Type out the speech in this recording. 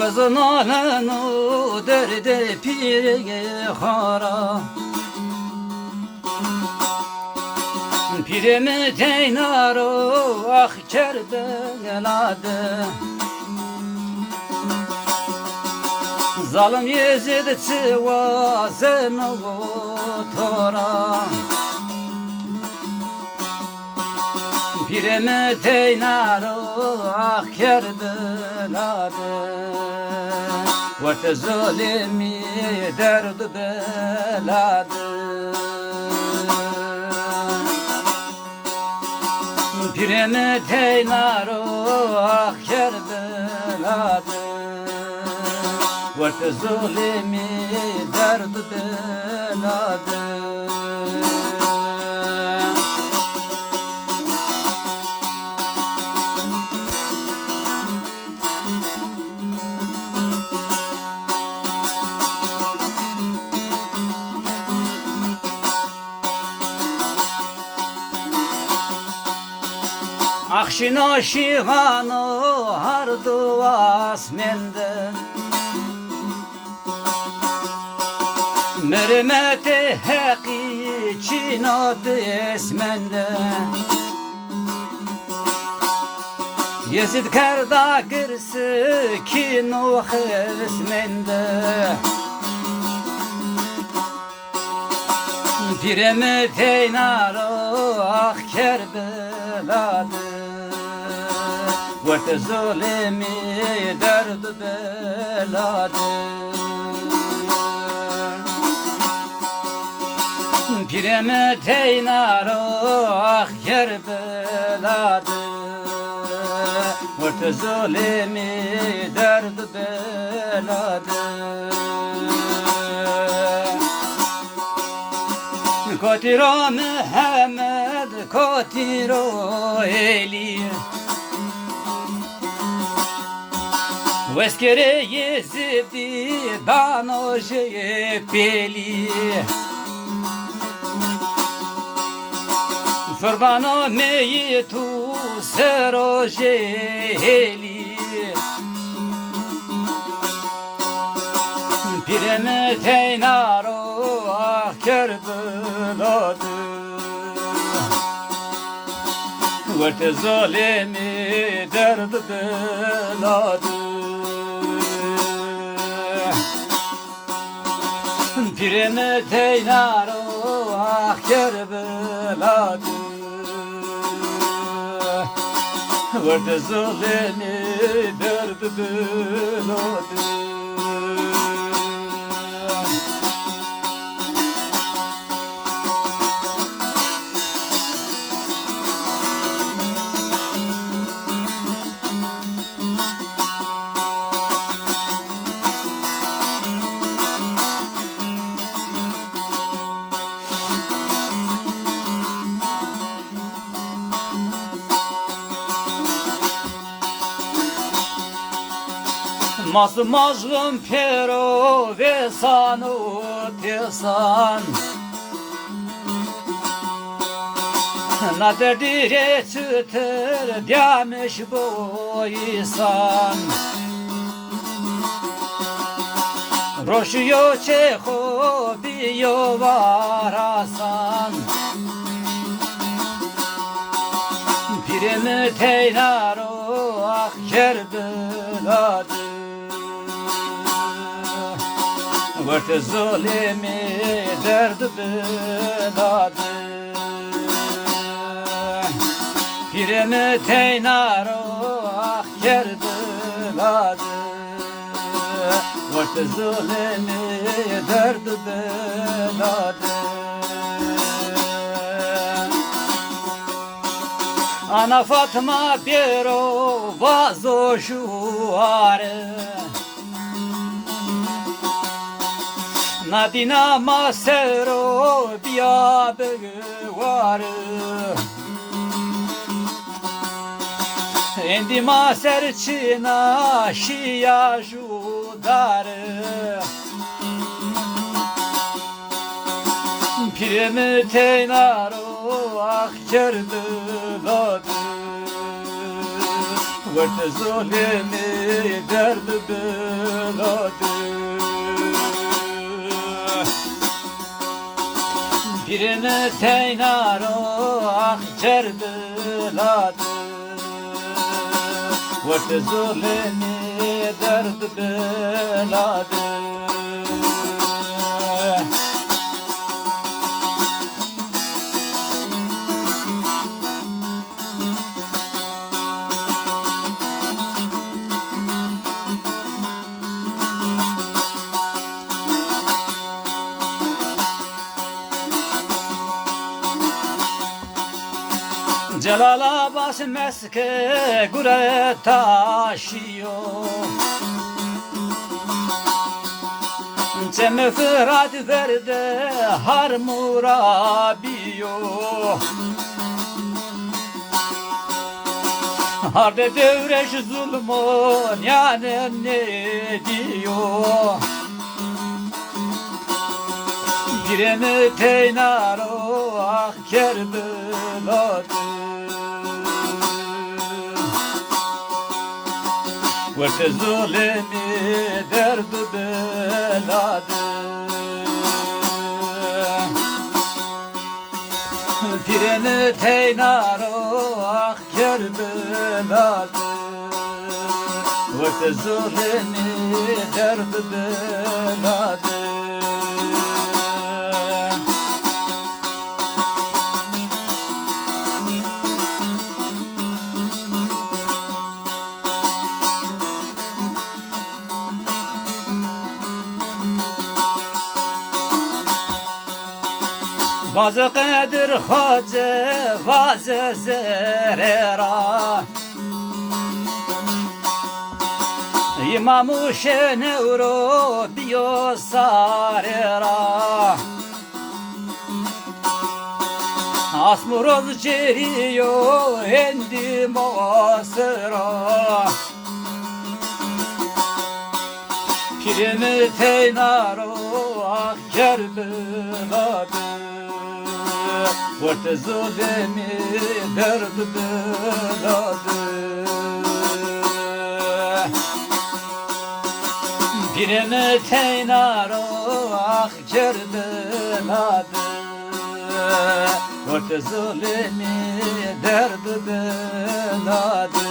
وزنانو درد پیری خارا پیرم تینارو آخ کرده گلاده ظالم یزید چوازن و تورا پیرم تینارو آخ کرده گلاده وقت ظالمی درد بلاده پیرم تینارو آخ کرده گلاده وقت ظالمی درد بلاده Akşina şiğanı hardu asmende Mermeti heqi çinadı esmende Yezid kerda girsi kinu esmende Piremi teynaro ah kerbeladı Vart zulemi derd beladı Piremi teynaro ah kerbeladı Vart zulemi derd beladı Kotiro Mehmed, kotiro Eli Veskere Yezidi, danoje peli Furbano meyitu seroje heli Pireme teynaro ah kerbeladı Vart zalimi derd beladı Pireme teynaro ah kerbeladı Vart zalimi derd beladı Mazlum pero ve sanu tesan Na derdire çıtır diamış bu insan Roşuyo çeho biyo varasan Pirimi teynaro ah kerbeladı Vart zalimi derd beladı Piremi teynaro ah kerbeladı Vart zalimi derd beladı Ana Fatma Piero vazo shuare Nadina masero bia begware Endi maser çina şia judare Piremi teynaro ah kerdi ladı Vert zulemi derdi beladı Piremi teynaro ah kerdi ladı Vert zulemi derdi beladı Celalabad meske gure taşıyor Cem Fırat verde har murabiyo Harde devreş zulmon yani ne diyor Birimi teynaro ah kerbeladı Vert zulemi derdi beladı Piremi teynaro ah kerbeladı Vert zulemi derdi beladı Vazı Kadir Hacı vazı zerera İmam-ı Şenevro biyo sarera Asmuroz ceriyo endi masera Pirimi teynaro ah kerbeladı Vert zulemi derdi beladı Pirimi teynaro ah kerbeladı Vert zulemi derdi beladı